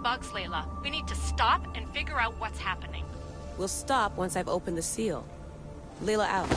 bugs, Layla. We need to stop and figure out what's happening. We'll stop once I've opened the seal. Layla out.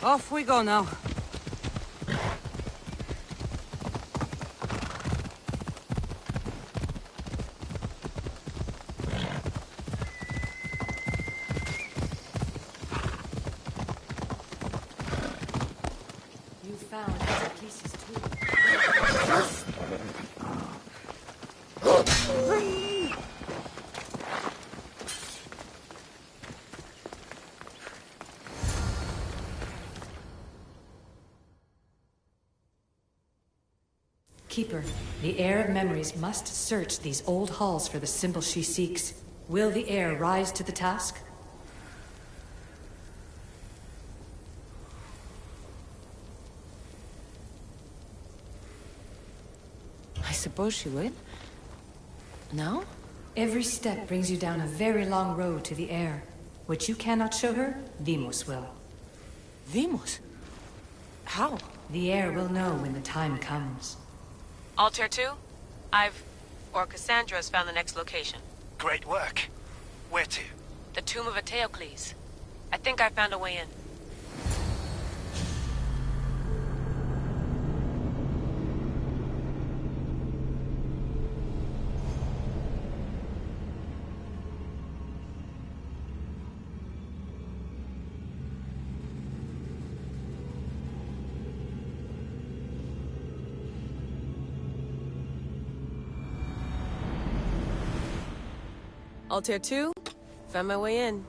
Off we go now. You found Atlantis too. Keeper, the heir of memories must search these old halls for the symbol she seeks. Will the heir rise to the task? I suppose she would. No? Every step brings you down a very long road to the heir. What you cannot show her, Deimos will. Deimos? How? The heir will know when the time comes. Altair 2? Cassandra's found the next location. Great work. Where to? The tomb of Eteocles. I think I found a way in. Altair 2? Found my way in.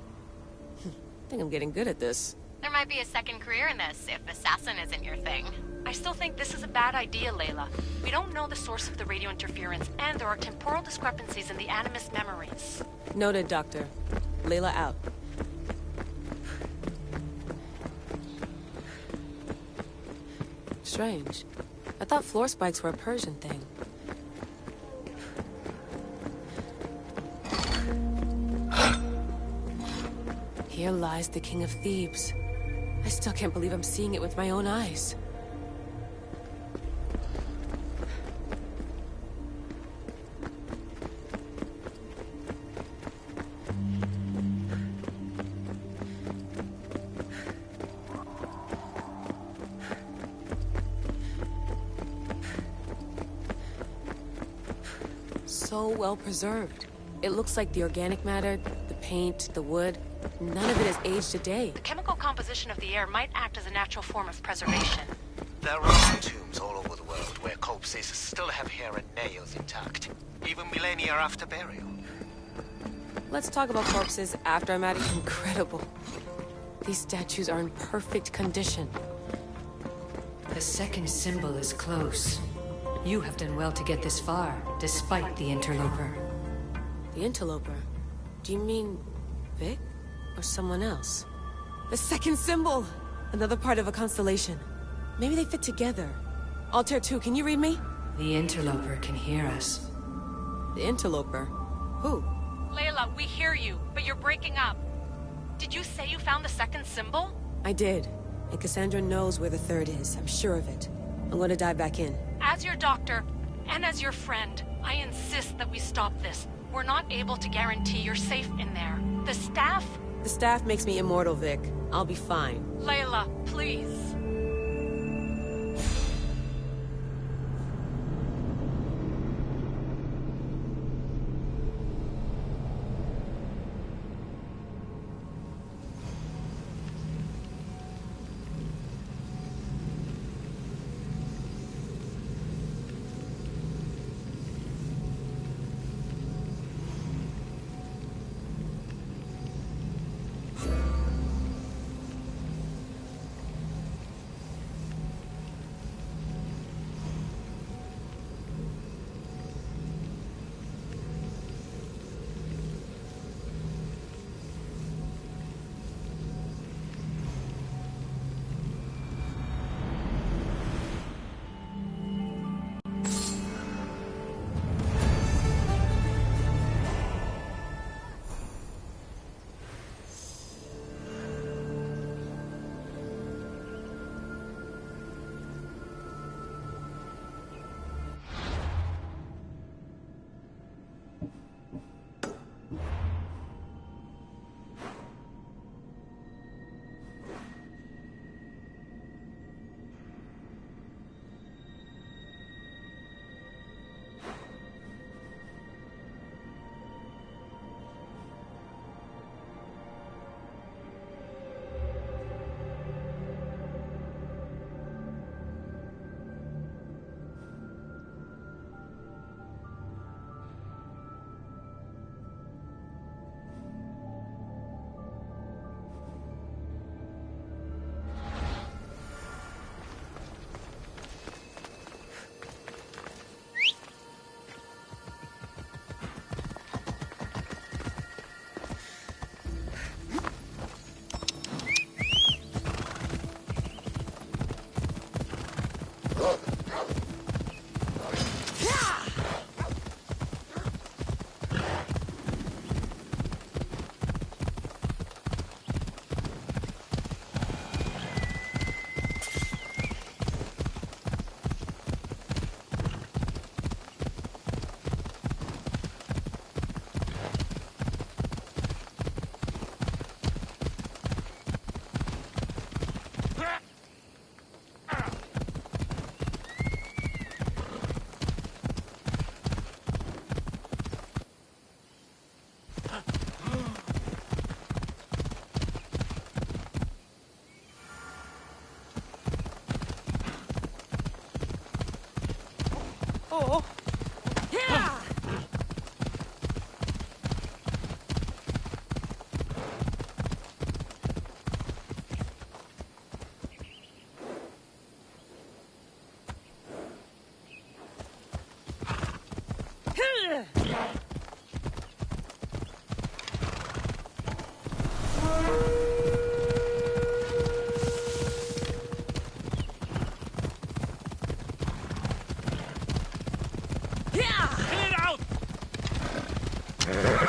Think I'm getting good at this. There might be a second career in this, if assassin isn't your thing. I still think this is a bad idea, Layla. We don't know the source of the radio interference, and there are temporal discrepancies in the Animus memories. Noted, Doctor. Layla out. Strange. I thought floor spikes were a Persian thing. Here lies the King of Thebes. I still can't believe I'm seeing it with my own eyes. So well preserved. It looks like the organic matter, the paint, the wood, none of it has aged a day. The chemical composition of the air might act as a natural form of preservation. There are also tombs all over the world where corpses still have hair and nails intact, even millennia after burial. Let's talk about corpses after I'm at it. Incredible. These statues are in perfect condition. The second symbol is close. You have done well to get this far, despite the interloper. The interloper? Do you mean Vic? Or someone else? The second symbol! Another part of a constellation. Maybe they fit together. Altair 2, can you read me? The interloper can hear us. The interloper? Who? Layla, we hear you, but you're breaking up. Did you say you found the second symbol? I did. And Cassandra knows where the third is. I'm sure of it. I'm going to dive back in. As your doctor, and as your friend, I insist that we stop this. We're not able to guarantee you're safe in there. The staff... The staff makes me immortal, Vic. I'll be fine. Layla, please.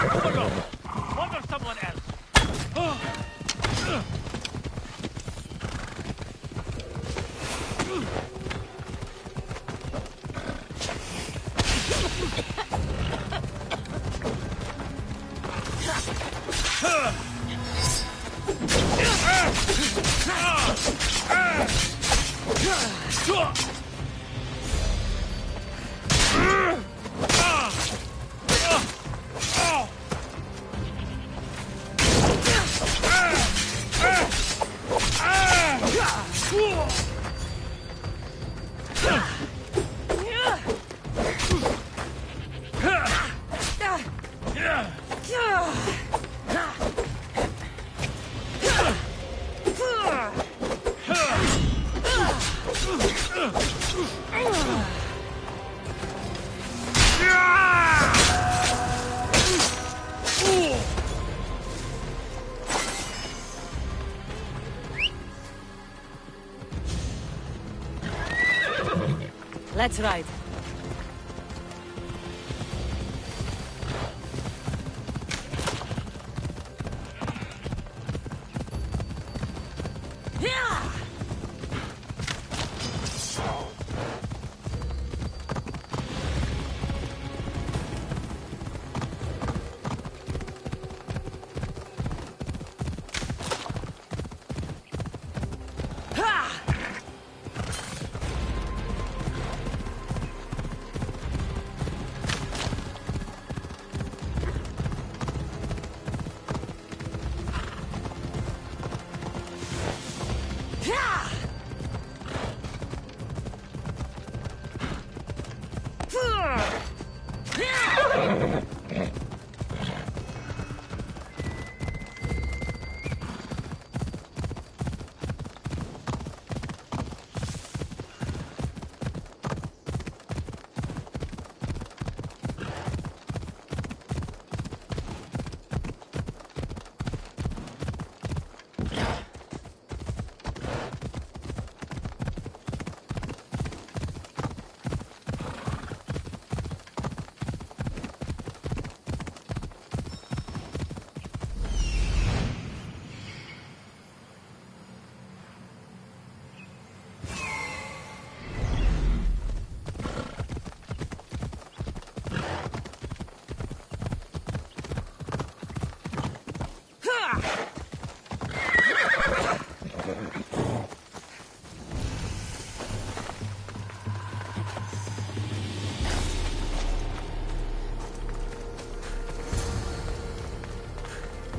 One or someone else. Let's ride.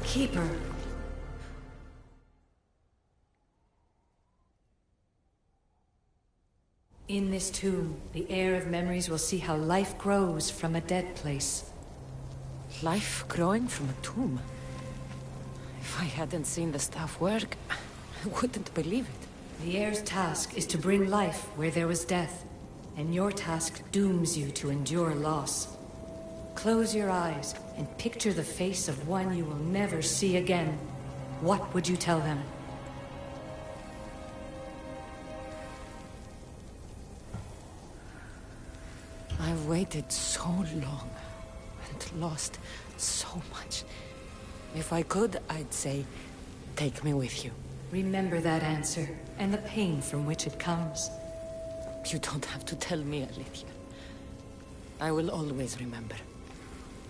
Keeper. In this tomb, the heir of memories will see how life grows from a dead place. Life growing from a tomb? If I hadn't seen the stuff work, I wouldn't believe it. The heir's task is to bring life where there was death, and your task dooms you to endure loss. Close your eyes and picture the face of one you will never see again. What would you tell them? I've waited so long and lost so much. If I could, I'd say, take me with you. Remember that answer, and the pain from which it comes. You don't have to tell me, Alethea. I will always remember.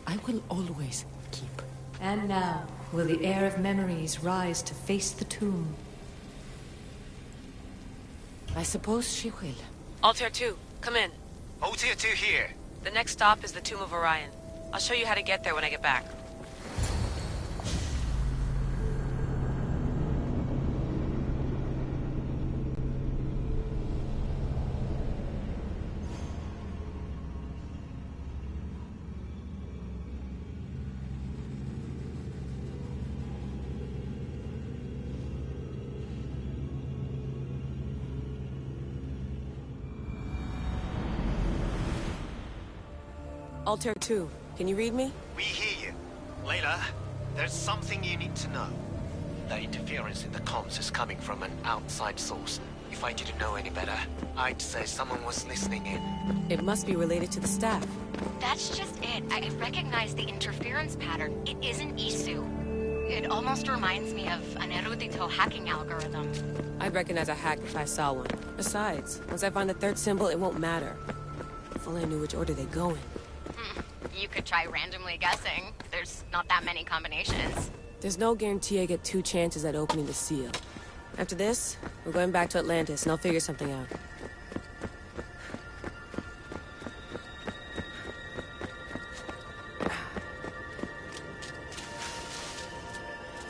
I will always keep. And now, will the heir of memories rise to face the tomb? I suppose she will. Altair 2, come in. Altair 2 here. The next stop is the Tomb of Orion. I'll show you how to get there when I get back. Altair 2, can you read me? We hear you. Layla, there's something you need to know. The interference in the comms is coming from an outside source. If I didn't know any better, I'd say someone was listening in. It must be related to the staff. That's just it. I recognize the interference pattern. It isn't Isu. It almost reminds me of an erudito hacking algorithm. I'd recognize a hack if I saw one. Besides, once I find the third symbol, it won't matter. If only I knew which order they go in. You could try randomly guessing. There's not that many combinations. There's no guarantee I get 2 chances at opening the seal. After this, we're going back to Atlantis, and I'll figure something out.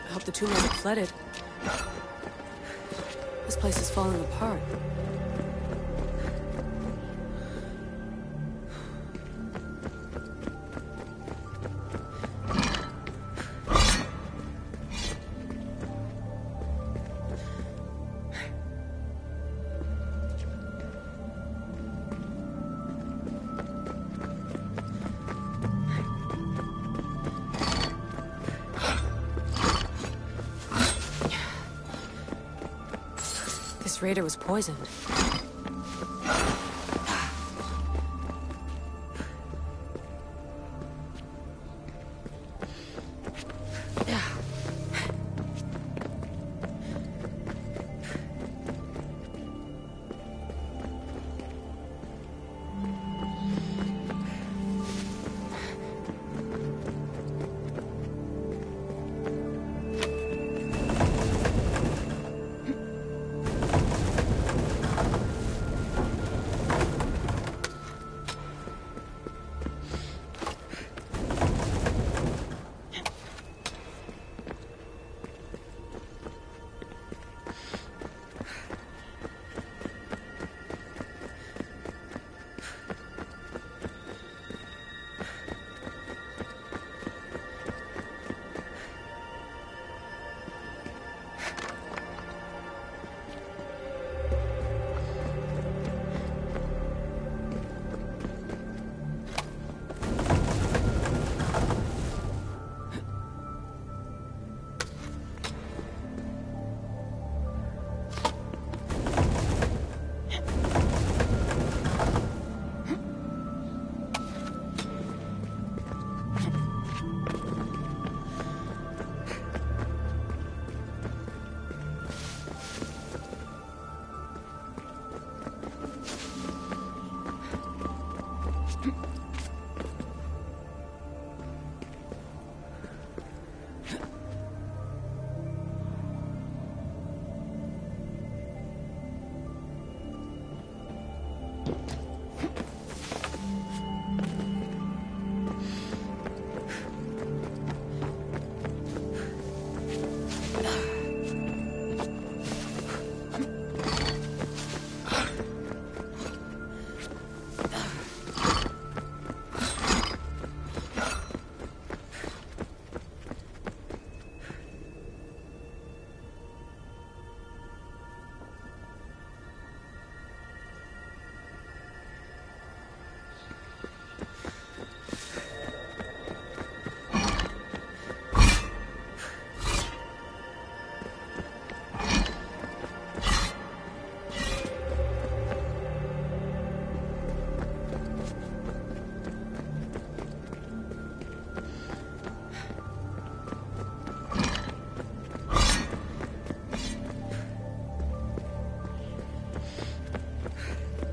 I hope the tomb wasn't flooded. This place is falling apart. This raider was poisoned.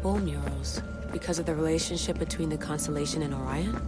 Bone murals, because of the relationship between the constellation and Orion?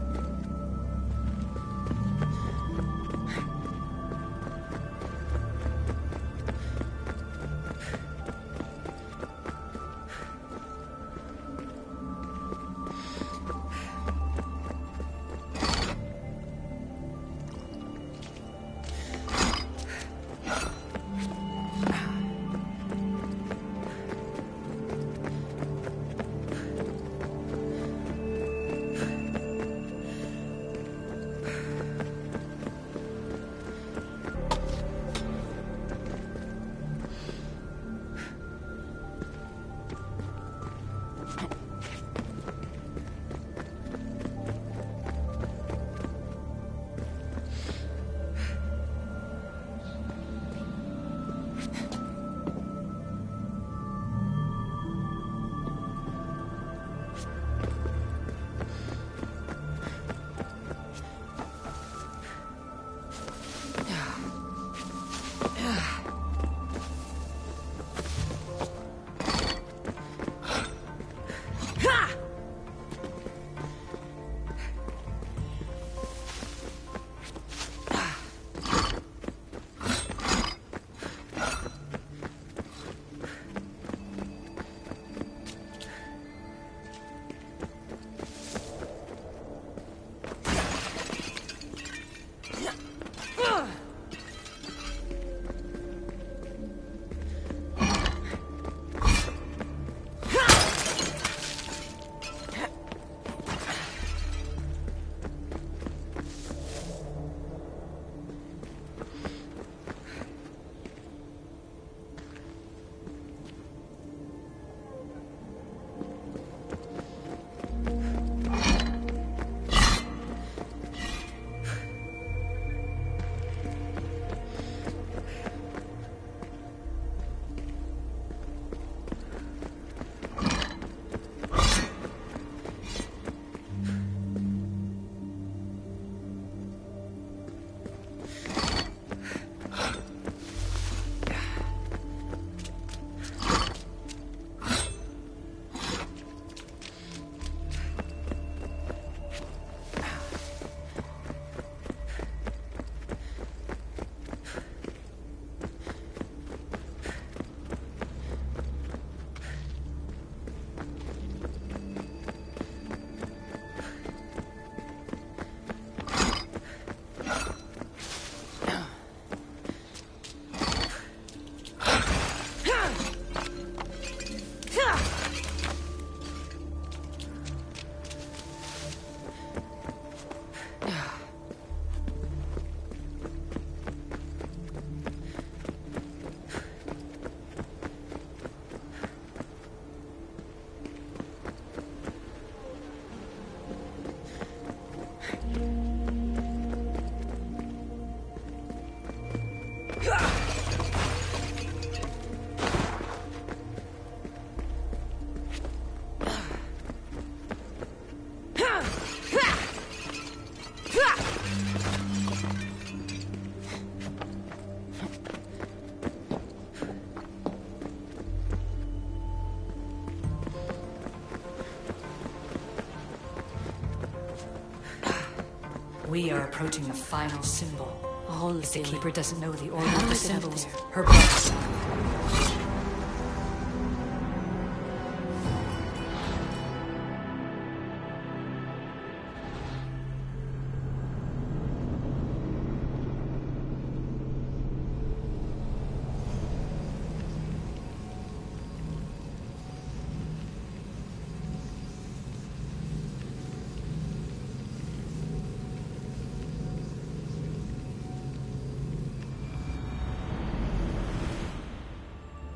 We are approaching the final symbol. A hole in the If the ceiling. Keeper doesn't know the order How of the did it get up symbols, there? her blood is up.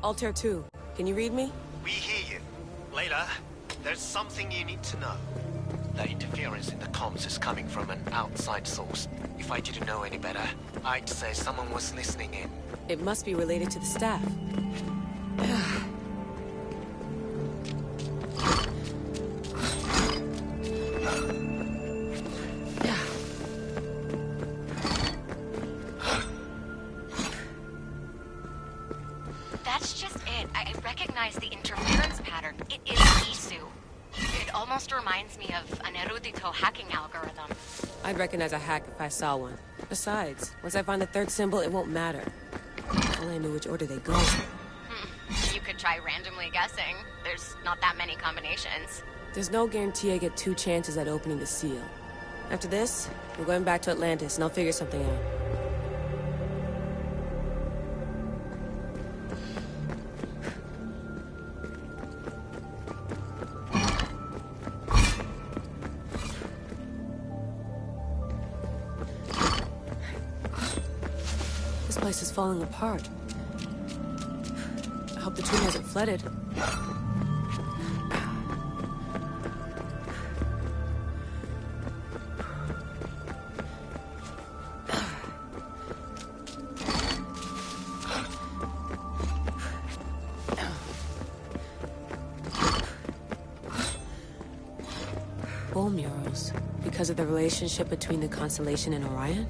Altair 2, can you read me? We hear you. Layla, there's something you need to know. The interference in the comms is coming from an outside source. If I didn't know any better, I'd say someone was listening in. It must be related to the staff. That's just it. I recognize the interference pattern. It is Isu. It almost reminds me of an erudito hacking algorithm. I'd recognize a hack if I saw one. Besides, once I find the third symbol, it won't matter. If only I knew which order they go. You could try randomly guessing. There's not that many combinations. There's no guarantee I get 2 chances at opening the seal. After this, we're going back to Atlantis, and I'll figure something out. This place is falling apart. I hope the tomb hasn't flooded. Bull murals, because of the relationship between the constellation and Orion?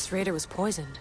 This raider was poisoned.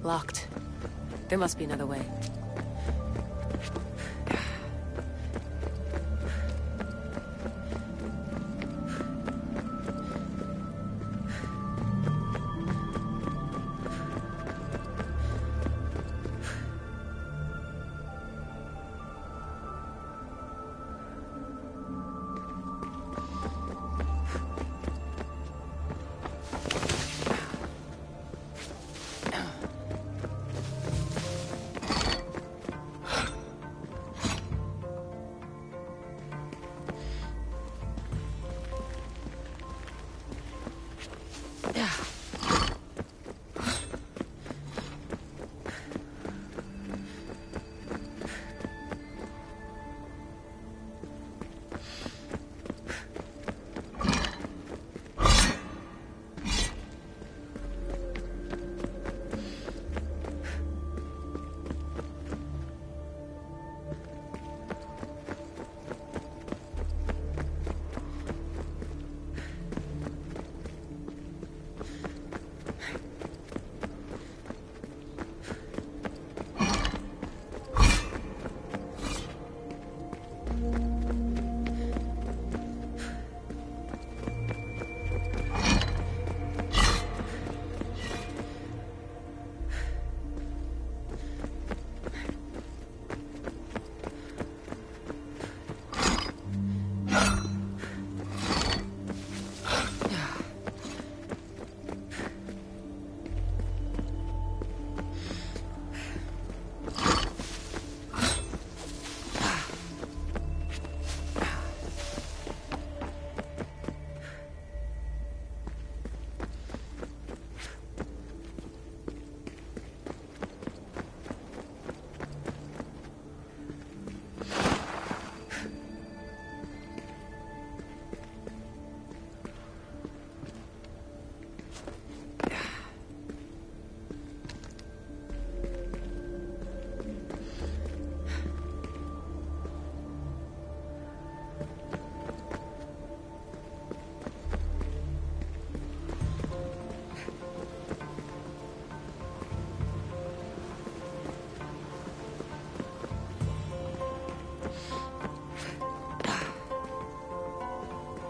Locked. There must be another way.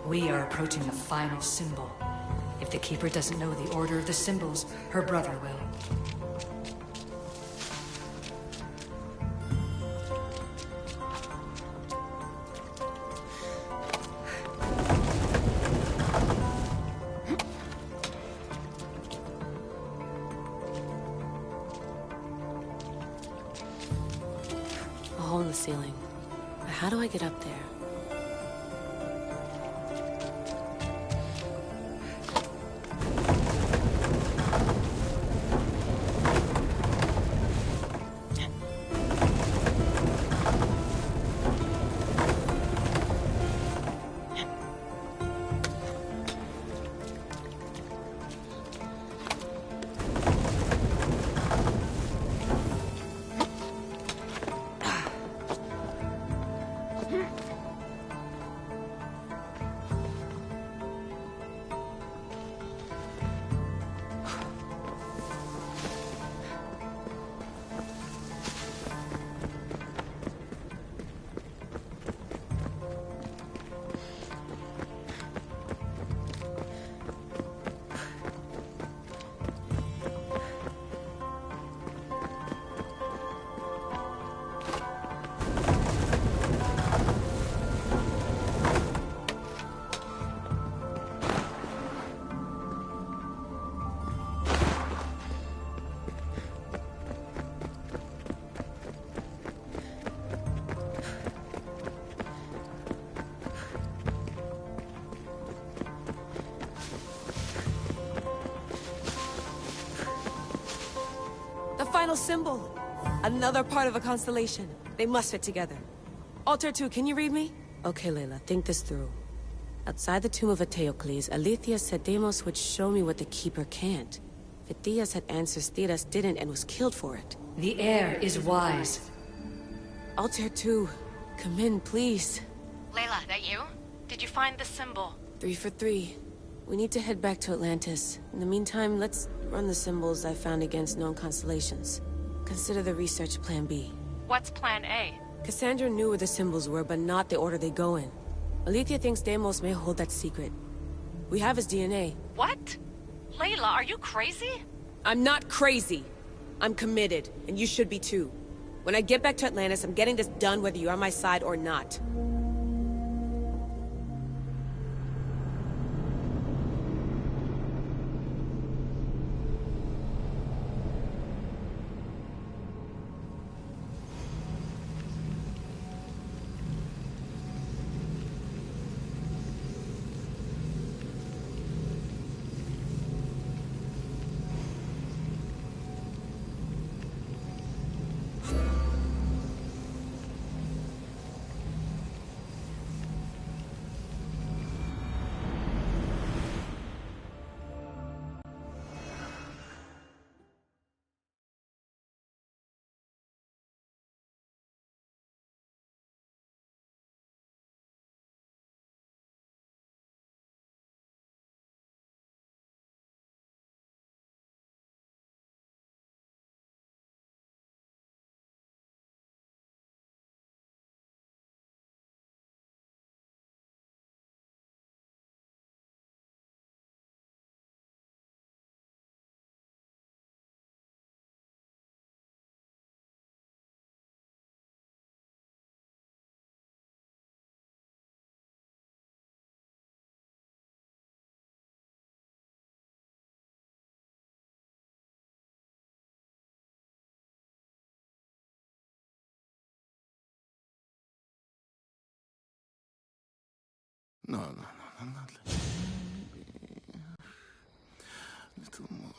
We are approaching the final symbol. If the Keeper doesn't know the order of the symbols, her brother will. A hole in the ceiling. But how do I get up there? Final symbol! Another part of a constellation. They must fit together. Altair 2, can you read me? Okay, Layla, think this through. Outside the tomb of Eteocles, Alethea said Deimos would show me what the Keeper can't. Phidias had answers Thedas didn't and was killed for it. The air is wise. Altair 2, come in, please. Layla, that you? Did you find the symbol? 3 for 3. We need to head back to Atlantis. In the meantime, let's run the symbols I found against known constellations. Consider the research plan B. What's plan A? Cassandra knew where the symbols were, but not the order they go in. Alethea thinks Deimos may hold that secret. We have his DNA. What? Layla, are you crazy? I'm not crazy. I'm committed, and you should be too. When I get back to Atlantis, I'm getting this done whether you're on my side or not. No, not little more.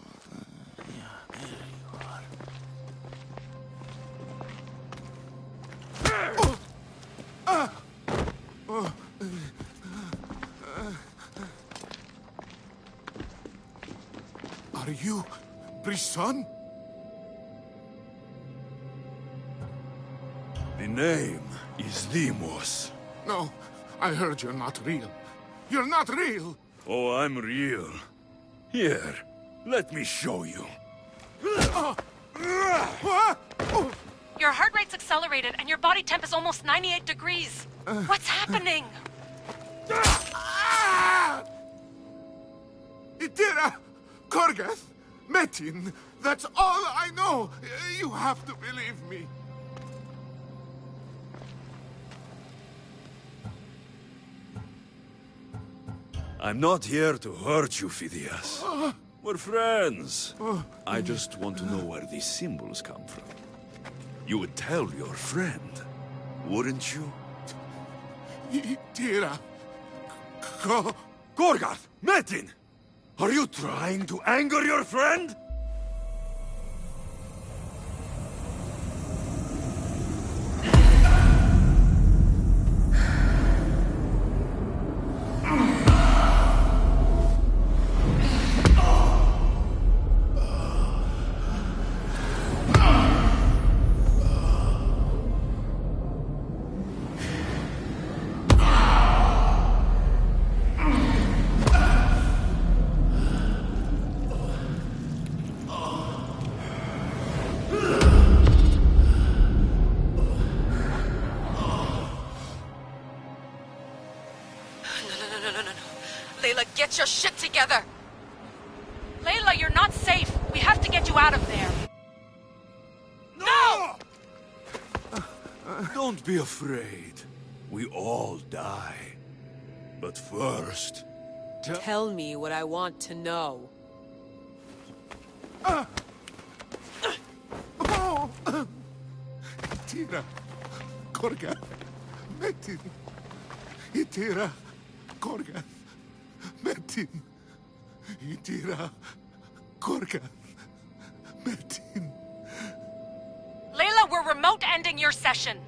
Yeah, there you are. Are you Brisson? The name is Deimos. No, I heard you're not real. You're not real! Oh, I'm real. Here, let me show you. Your heart rate's accelerated and your body temp is almost 98 degrees. What's happening? Gorgath! Metin! That's all I know! You have to believe me. I'm not here to hurt you, Phidias. We're friends. I just want to know where these symbols come from. You would tell your friend, wouldn't you? Tira. Gorgath! Metin! Are you trying to anger your friend? Layla, get your shit together! Layla, you're not safe! We have to get you out of there! No! Don't be afraid. We all die. But first... Tell me what I want to know. Tira. Gorgath. Metin. Tira. Gorgath. Metin. Tira. Gorgath. Metin. Layla, we're remote ending your session.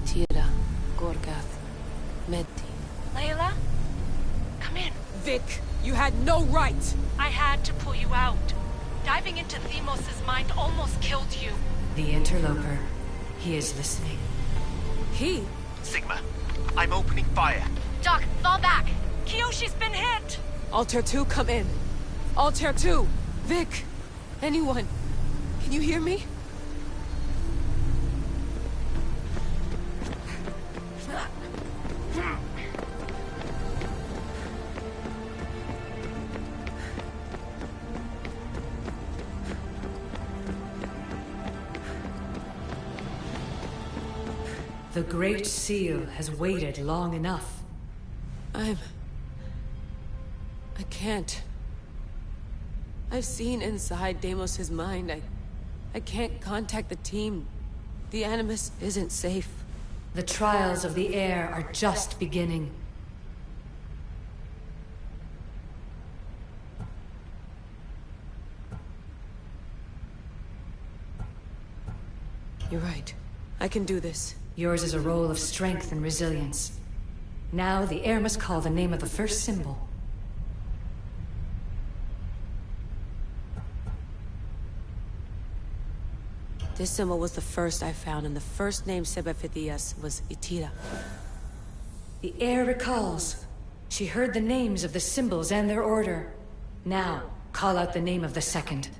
Tira, Gorgath, Metin. Layla? Come in. Vic, you had no right! I had to pull you out. Diving into Themos' mind almost killed you. The interloper. He is listening. He? Sigma, I'm opening fire. Doc, fall back. Kiyoshi's been hit. Altair 2, come in. Altair 2! Vic! Anyone? Can you hear me? The Great Seal has waited long enough. I can't. I've seen inside Deimos' mind. I can't contact the team. The Animus isn't safe. The trials of the air are just beginning. You're right. I can do this. Yours is a role of strength and resilience. Now the air must call the name of the first symbol. This symbol was the first I found, and the first name said by Phidias was Itira. The air recalls. She heard the names of the symbols and their order. Now, call out the name of the second.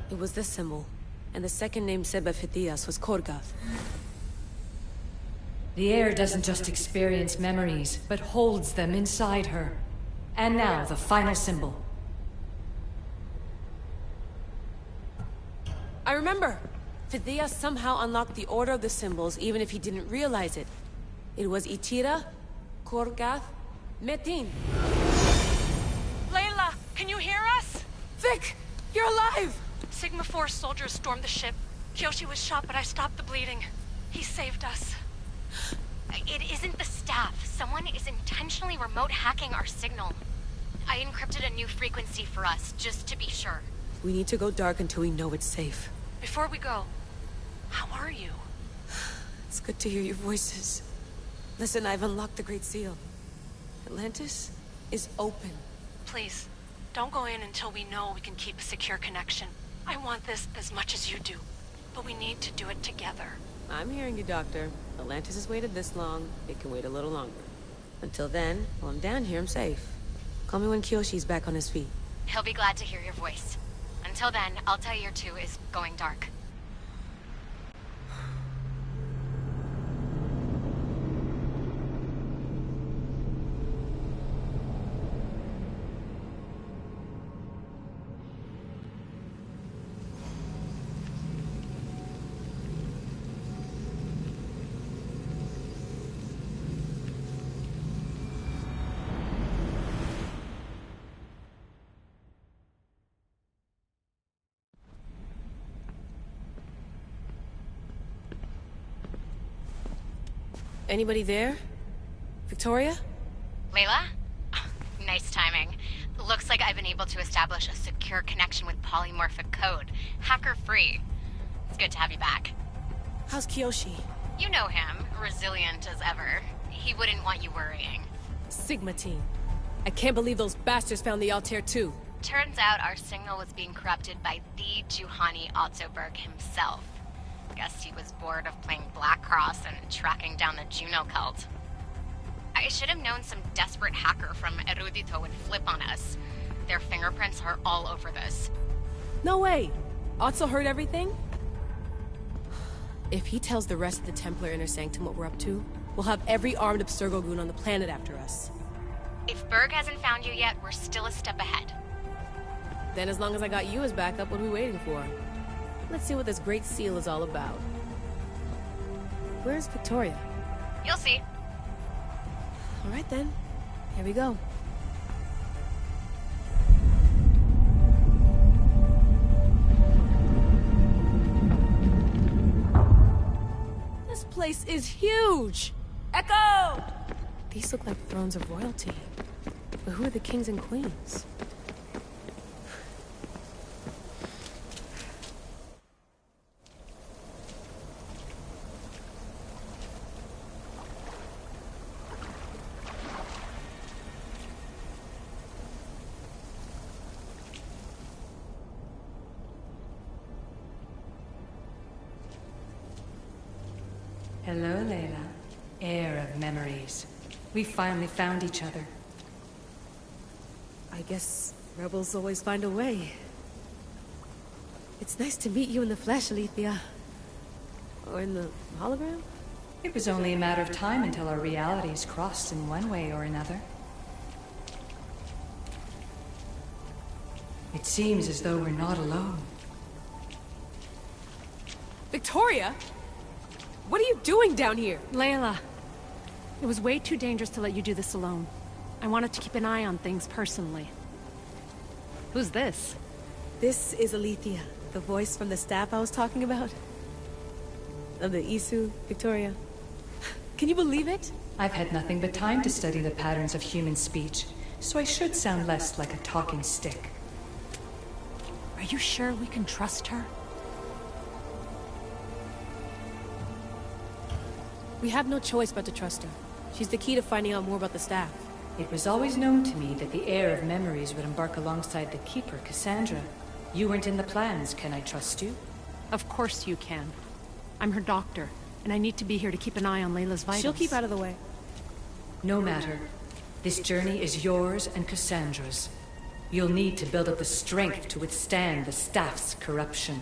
It was this symbol, and the second name said by Phidias was Gorgath. The air doesn't just experience memories, but holds them inside her. And now, the final symbol. I remember! Phidias somehow unlocked the order of the symbols, even if he didn't realize it. It was Itira, Gorgath, Metin. Layla, can you hear us? Vic! You're alive! Sigma 4 soldiers stormed the ship. Kyoshi was shot, but I stopped the bleeding. He saved us. It isn't the staff. Someone is intentionally remote hacking our signal. I encrypted a new frequency for us, just to be sure. We need to go dark until we know it's safe. Before we go, how are you? It's good to hear your voices. Listen, I've unlocked the Great Seal. Atlantis is open. Please, don't go in until we know we can keep a secure connection. I want this as much as you do, but we need to do it together. I'm hearing you, Doctor. Atlantis has waited this long. It can wait a little longer. Until then, while I'm down here, I'm safe. Call me when Kyoshi's back on his feet. He'll be glad to hear your voice. Until then, I'll tell you your 2 is going dark. Anybody there? Victoria? Layla? Nice timing. Looks like I've been able to establish a secure connection with polymorphic code. Hacker-free. It's good to have you back. How's Kyoshi? You know him. Resilient as ever. He wouldn't want you worrying. Sigma team. I can't believe those bastards found the Altair too. Turns out our signal was being corrupted by the Juhani Ottoberg himself. Guess he was bored of playing Black Cross and tracking down the Juno cult. I should have known some desperate hacker from Erudito would flip on us. Their fingerprints are all over this. No way! Otso heard everything? If he tells the rest of the Templar Inner Sanctum what we're up to, we'll have every armed Abstergo goon on the planet after us. If Berg hasn't found you yet, we're still a step ahead. Then as long as I got you as backup, what are we waiting for? Let's see what this Great Seal is all about. Where's Victoria? You'll see. All right then. Here we go. This place is huge! Echo! These look like thrones of royalty. But who are the kings and queens? Hello, Layla. Heir of memories. We finally found each other. I guess rebels always find a way. It's nice to meet you in the flesh, Alethea. Or in the hologram? It was only a matter of time until our realities crossed in one way or another. It seems as though we're not alone. Victoria? What are you doing down here? Layla, it was way too dangerous to let you do this alone. I wanted to keep an eye on things personally. Who's this? This is Alethea, the voice from the staff I was talking about. Of the Isu, Victoria. Can you believe it? I've had nothing but time to study the patterns of human speech, so I should sound less like a talking stick. Are you sure we can trust her? We have no choice but to trust her. She's the key to finding out more about the staff. It was always known to me that the heir of memories would embark alongside the Keeper, Cassandra. You weren't in the plans. Can I trust you? Of course you can. I'm her doctor, and I need to be here to keep an eye on Layla's vitals. She'll keep out of the way. No matter. This journey is yours and Cassandra's. You'll need to build up the strength to withstand the staff's corruption.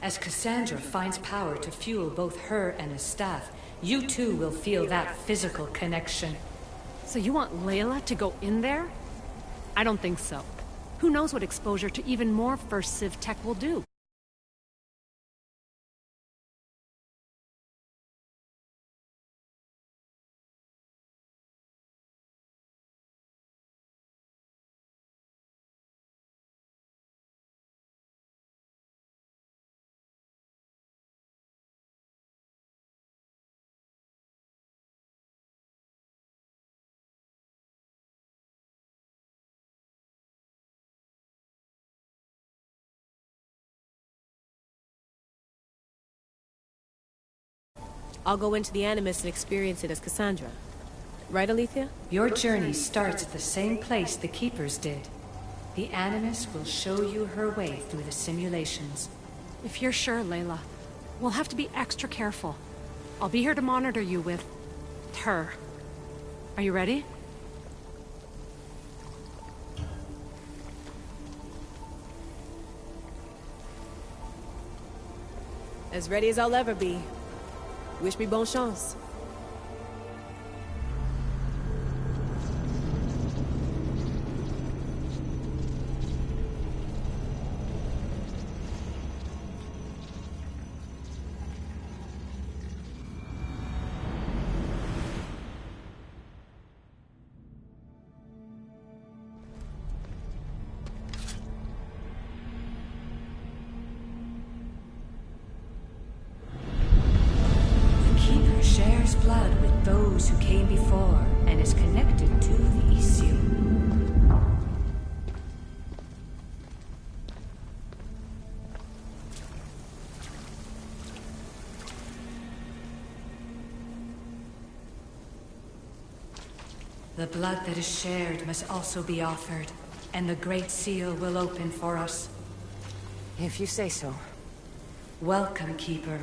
As Cassandra finds power to fuel both her and the staff, you too will feel that physical connection. So you want Layla to go in there? I don't think so. Who knows what exposure to even more First Civ tech will do? I'll go into the Animus and experience it as Cassandra. Right, Alethea? Your journey starts at the same place the Keepers did. The Animus will show you her way through the simulations. If you're sure, Layla, we'll have to be extra careful. I'll be here to monitor you with her. Are you ready? As ready as I'll ever be. Wish me bonne chance. Shares blood with those who came before and is connected to the issue. The blood that is shared must also be offered, and the Great Seal will open for us. If you say so. Welcome, Keeper.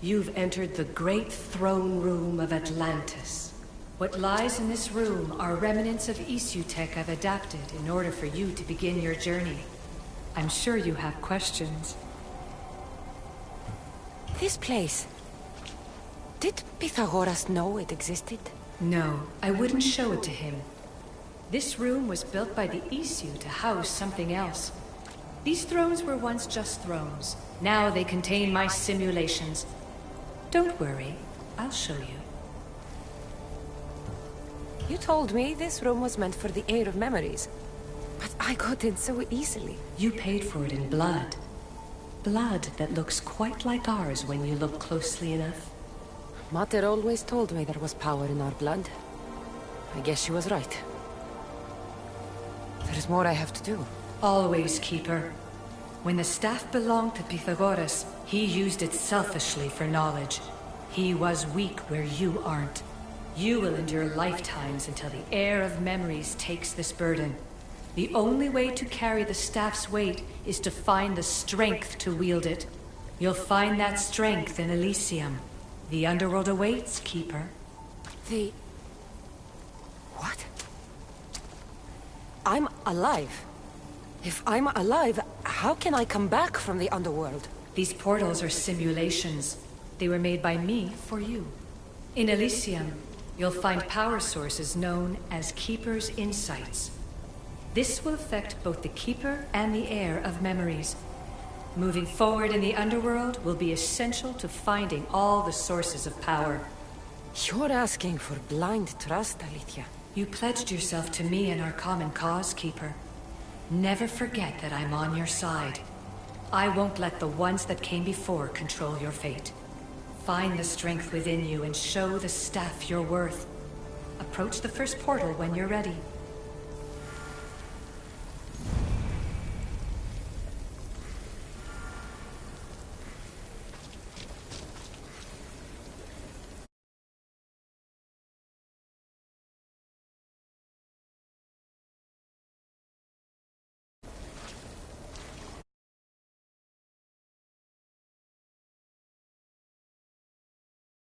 You've entered the great throne room of Atlantis. What lies in this room are remnants of Issue tech I've adapted in order for you to begin your journey. I'm sure you have questions. This place... Did Pythagoras know it existed? No, I wouldn't show it to him. This room was built by the Issue to house something else. These thrones were once just thrones. Now they contain my simulations. Don't worry, I'll show you. You told me this room was meant for the air of memories. But I got in so easily. You paid for it in blood. Blood that looks quite like ours when you look closely enough. Mater always told me there was power in our blood. I guess she was right. There's more I have to do. Always, Keeper. When the staff belonged to Pythagoras, he used it selfishly for knowledge. He was weak where you aren't. You will endure lifetimes until the air of memories takes this burden. The only way to carry the staff's weight is to find the strength to wield it. You'll find that strength in Elysium. The underworld awaits, Keeper. The... What? I'm alive. If I'm alive, how can I come back from the underworld? These portals are simulations. They were made by me for you. In Elysium, you'll find power sources known as Keeper's Insights. This will affect both the Keeper and the heir of memories. Moving forward in the underworld will be essential to finding all the sources of power. You're asking for blind trust, Alethea. You pledged yourself to me and our common cause, Keeper. Never forget that I'm on your side. I won't let the ones that came before control your fate. Find the strength within you and show the staff your worth. Approach the first portal when you're ready.